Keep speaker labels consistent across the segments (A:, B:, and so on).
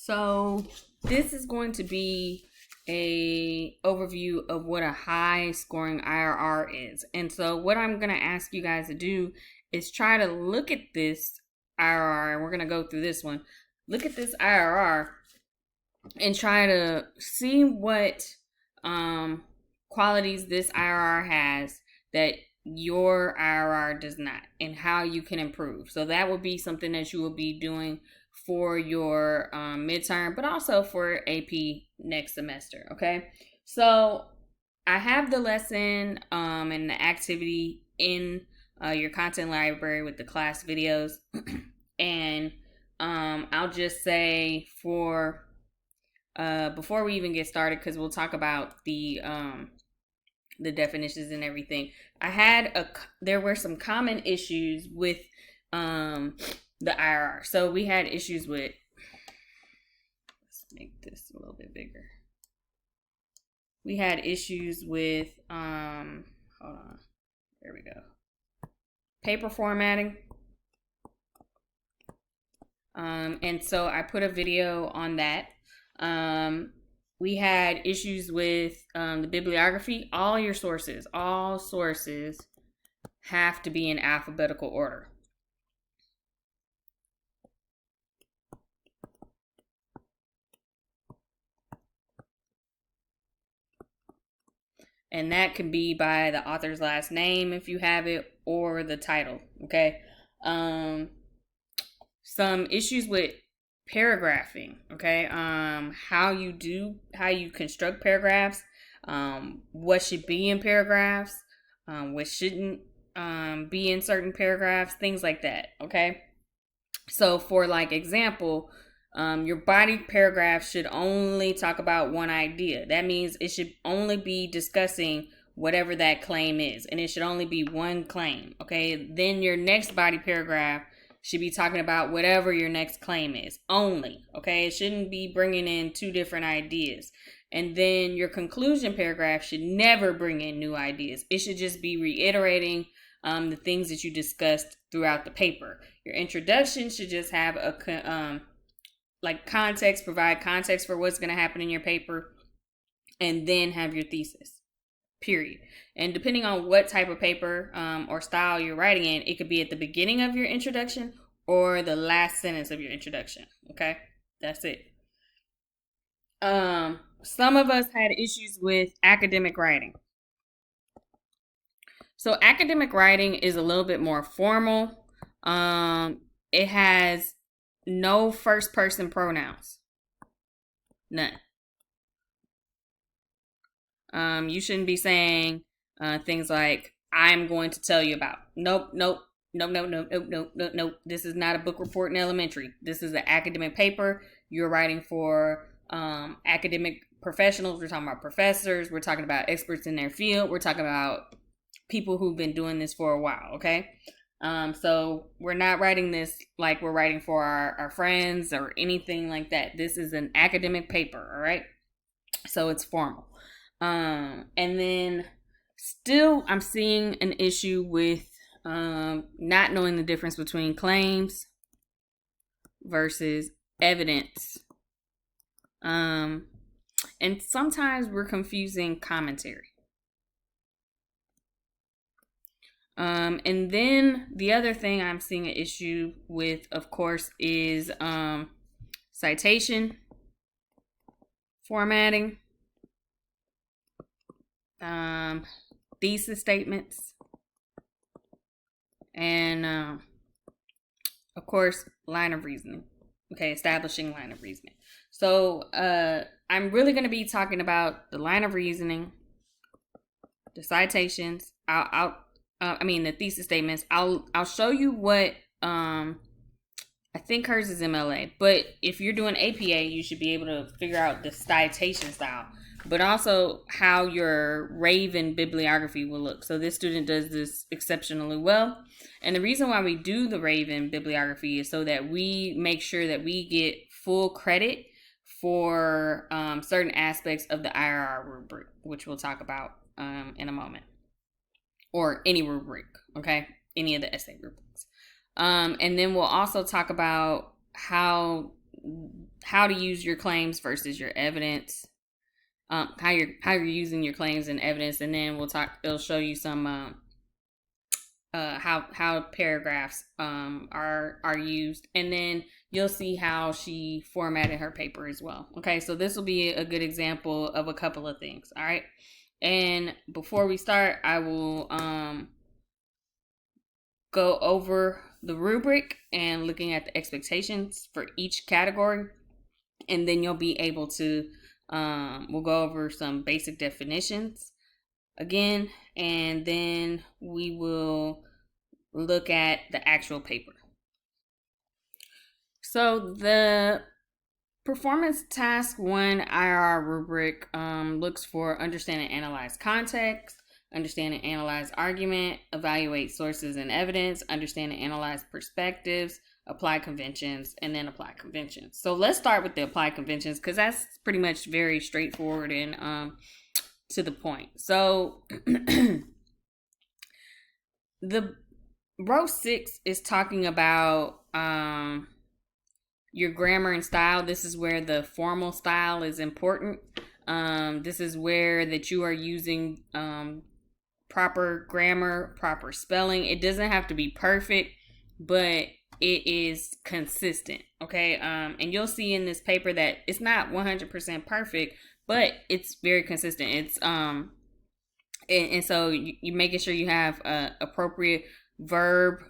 A: So this is going to be a overview of what a high scoring IRR is. And so what I'm going to ask you guys to do is try to look at this IRR, and we're going to go through this one. Look at this IRR and try to see what qualities this IRR has that your IRR does not, and how you can improve. So that will be something that you will be doing for your midterm, but also for AP next semester. Okay, so I have the lesson and the activity in your content library with the class videos. And I'll just say for before we even get started, because we'll talk about the definitions and everything. There were some common issues with the IRR. So we had issues with, let's make this a little bit bigger. We had issues with, hold on, there we go. Paper formatting. And so I put a video on that. We had issues with the bibliography. All sources have to be in alphabetical order. And that can be by the author's last name if you have it, or the title. Okay. Some issues with paragraphing. Okay. How you construct paragraphs, what should be in paragraphs, what shouldn't be in certain paragraphs, things like that. Okay. So for like example, your body paragraph should only talk about one idea. That means it should only be discussing whatever that claim is, and it should only be one claim. Okay. Then your next body paragraph should be talking about whatever your next claim is only. Okay. It shouldn't be bringing in two different ideas. And then your conclusion paragraph should never bring in new ideas. It should just be reiterating the things that you discussed throughout the paper. Your introduction should just have a context, provide context for what's going to happen in your paper, and then have your thesis, period. And depending on what type of paper or style you're writing in, it could be at the beginning of your introduction or the last sentence of your introduction. Okay, that's it. Some of us had issues with academic writing. So academic writing is a little bit more formal. It has no first person pronouns. None. You shouldn't be saying things like, I'm going to tell you about. Nope. This is not a book report in elementary. This is an academic paper. You're writing for academic professionals. We're talking about professors. We're talking about experts in their field. We're talking about people who've been doing this for a while. Okay. So we're not writing this like we're writing for our friends or anything like that. This is an academic paper, all right? So it's formal. And then still I'm seeing an issue with not knowing the difference between claims versus evidence. And sometimes we're confusing commentary. And then the other thing I'm seeing an issue with, of course, is citation formatting, thesis statements, and of course, line of reasoning. Okay, establishing line of reasoning. So I'm really going to be talking about the line of reasoning, the citations. The thesis statements. I'll show you what I think hers is MLA, but if you're doing APA, you should be able to figure out the citation style, but also how your Raven bibliography will look. So this student does this exceptionally well, and the reason why we do the Raven bibliography is so that we make sure that we get full credit for certain aspects of the IRR rubric, which we'll talk about in a moment. Or any rubric, okay? Any of the essay rubrics. And then we'll also talk about how how to use your claims versus your evidence, how you're using your claims and evidence, and then it'll show you some how paragraphs are used, and then you'll see how she formatted her paper as well. Okay, so this will be a good example of a couple of things. All right, and before we start, I will go over the rubric and looking at the expectations for each category, and then you'll be able to we'll go over some basic definitions again, and then we will look at the actual paper. So the performance task 1 IRR rubric looks for understand and analyze context, understand and analyze argument, evaluate sources and evidence, understand and analyze perspectives, apply conventions, and then apply conventions. So let's start with the apply conventions, because that's pretty much very straightforward and to the point. So the row 6 is talking about your grammar and style. This is where the formal style is important. This is where that you are using proper grammar, proper spelling. It doesn't have to be perfect, but it is consistent. Okay. And you'll see in this paper that it's not 100% perfect, but it's very consistent. It's and so you're making sure you have appropriate verb,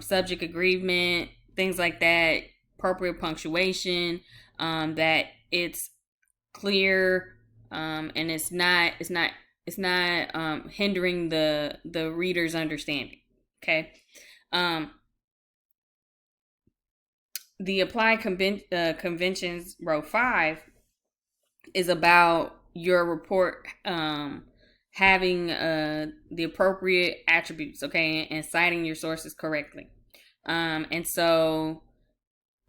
A: subject agreement, things like that, appropriate punctuation, that it's clear, and it's not hindering the reader's understanding. Okay. The apply conventions row 5 is about your report having the appropriate attributes, okay, and citing your sources correctly. And so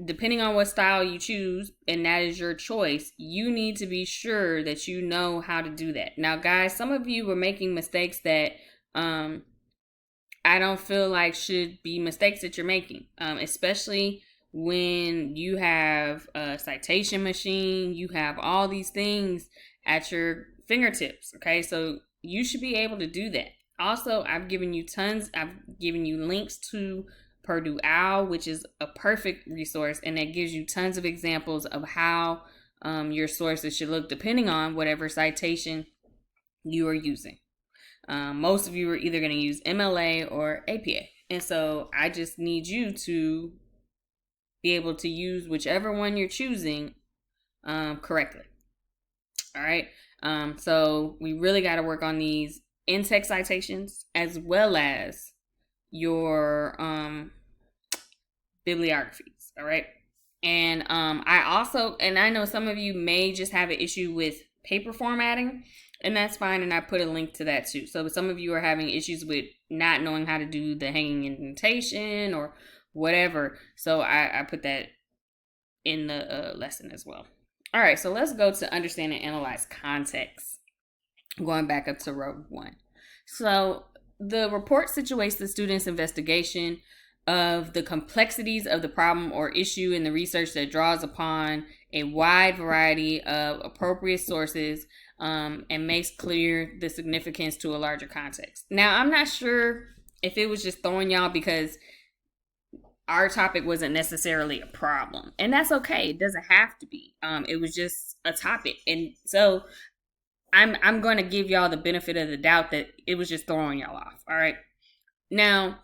A: depending on what style you choose, and that is your choice, you need to be sure that you know how to do that. Now, guys, some of you were making mistakes that I don't feel like should be mistakes that you're making, especially when you have a citation machine, you have all these things at your fingertips. Okay, so you should be able to do that. Also, I've given you links to Purdue OWL, which is a perfect resource, and that gives you tons of examples of how your sources should look depending on whatever citation you are using. Most of you are either going to use MLA or APA, and so I just need you to be able to use whichever one you're choosing correctly. All right. So we really got to work on these in-text citations as well as your bibliographies. All right. And I know some of you may just have an issue with paper formatting, and that's fine. And I put a link to that too. So some of you are having issues with not knowing how to do the hanging indentation or whatever. So I put that in the lesson as well. All right, so let's go to understand and analyze context. Going back up to row 1. So the report situates the student's investigation of the complexities of the problem or issue in the research that draws upon a wide variety of appropriate sources and makes clear the significance to a larger context. Now, I'm not sure if it was just throwing y'all because our topic wasn't necessarily a problem, and that's okay. It doesn't have to be. It was just a topic, and so I'm going to give y'all the benefit of the doubt that it was just throwing y'all off. All right. Now,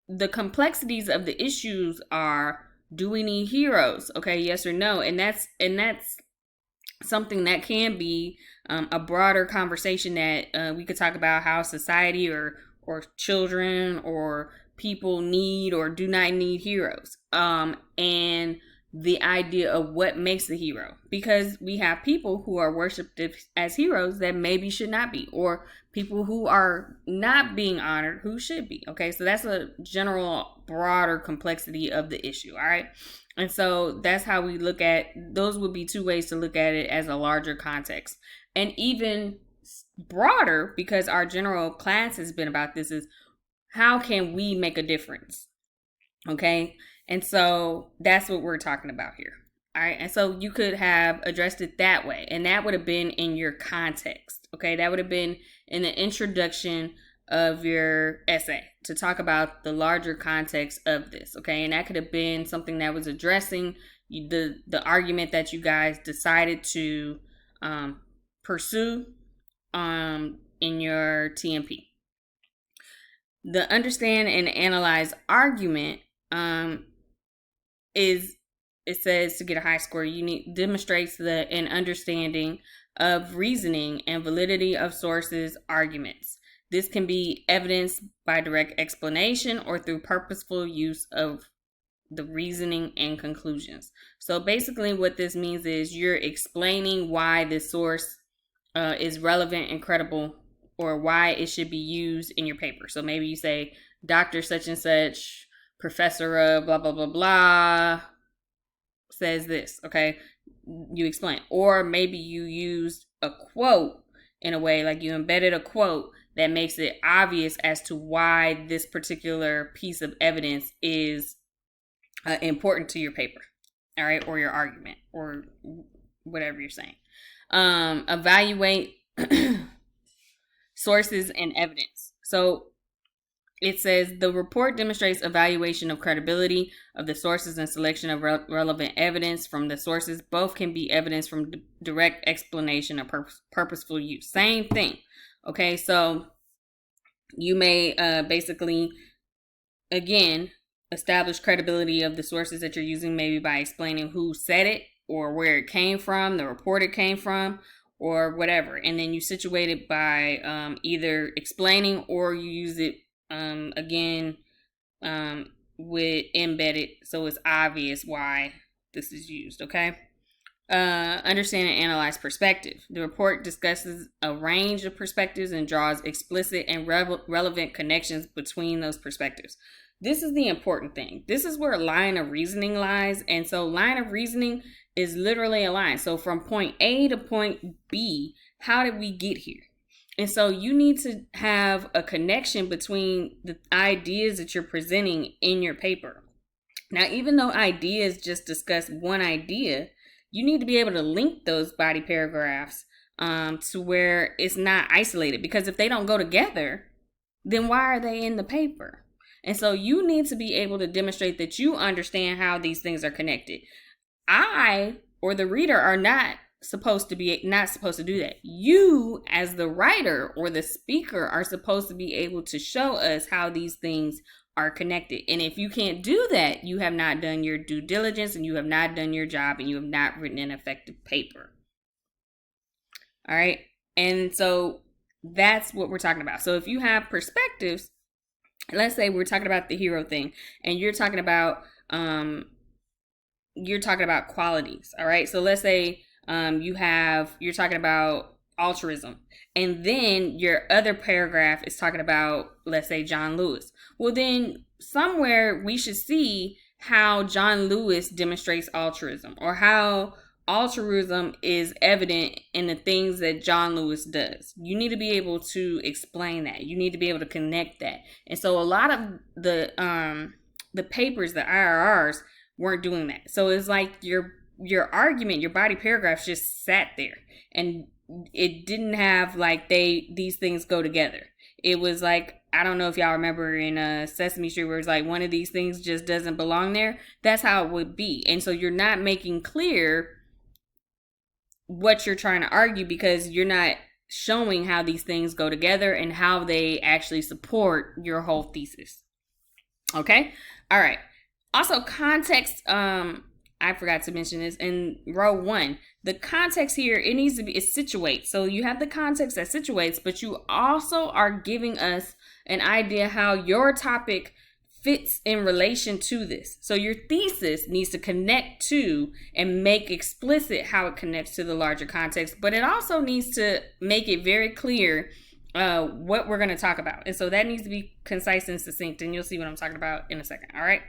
A: the complexities of the issues are: do we need heroes? Okay, yes or no, and that's something that can be a broader conversation that we could talk about how society or children or people need or do not need heroes, and the idea of what makes the hero, because we have people who are worshipped as heroes that maybe should not be, or people who are not being honored who should be. Okay, so that's a general broader complexity of the issue. All right, and so that's how we look at those. Would be two ways to look at it as a larger context, and even broader, because our general class has been about this, is how can we make a difference? Okay. And so that's what we're talking about here. All right. And so you could have addressed it that way. And that would have been in your context. Okay. That would have been in the introduction of your essay to talk about the larger context of this. Okay. And that could have been something that was addressing the argument that you guys decided to pursue in your TMP. The understand and analyze argument is, it says to get a high score, you need demonstrates an understanding of reasoning and validity of sources' arguments. This can be evidenced by direct explanation or through purposeful use of the reasoning and conclusions. So basically what this means is you're explaining why this source is relevant and credible, or why it should be used in your paper. So maybe you say, Dr. such and such, professor of blah, blah, blah, blah, says this, okay? You explain. Or maybe you used a quote in a way, like you embedded a quote that makes it obvious as to why this particular piece of evidence is important to your paper, all right, or your argument, or whatever you're saying. Evaluate sources and evidence. So it says the report demonstrates evaluation of credibility of the sources and selection of relevant evidence from the sources. Both can be evidence from direct explanation or purposeful use. Same thing. Okay, so you may basically, again, establish credibility of the sources that you're using, maybe by explaining who said it or where it came from, the report it came from, or whatever. And then you situate it by either explaining, or you use it again with embedded, so it's obvious why this is used. Okay. Understand and analyze perspective. The report discusses a range of perspectives and draws explicit and relevant connections between those perspectives. This is the important thing. This is where line of reasoning lies. And so line of reasoning is literally a line. So from point A to point B, how did we get here? And so you need to have a connection between the ideas that you're presenting in your paper. Now, even though ideas just discuss one idea, you need to be able to link those body paragraphs to where it's not isolated. Because if they don't go together, then why are they in the paper? And so you need to be able to demonstrate that you understand how these things are connected. I, or the reader, are not supposed to do that. You, as the writer or the speaker, are supposed to be able to show us how these things are connected. And if you can't do that, you have not done your due diligence, and you have not done your job, and you have not written an effective paper. All right. And so that's what we're talking about. So if you have perspectives, let's say we're talking about the hero thing, and you're talking about qualities. All right. So let's say you're talking about altruism, and then your other paragraph is talking about, let's say, John Lewis. Well, then somewhere we should see how John Lewis demonstrates altruism, or how altruism is evident in the things that John Lewis does. You need to be able to explain that. You need to be able to connect that. And so a lot of the papers, the IRRs, weren't doing that. So it's like your argument, your body paragraphs just sat there, and it didn't have like these things go together. It was like, I don't know if y'all remember in Sesame Street where it's like one of these things just doesn't belong there. That's how it would be. And so you're not making clear what you're trying to argue, because you're not showing how these things go together and how they actually support your whole thesis. Okay? All right. Also, context, I forgot to mention this in row 1. The context here, it needs to be, it situates. So you have the context that situates, but you also are giving us an idea how your topic fits in relation to this. So your thesis needs to connect to and make explicit how it connects to the larger context, but it also needs to make it very clear what we're going to talk about. And so that needs to be concise and succinct, and you'll see what I'm talking about in a second. All right.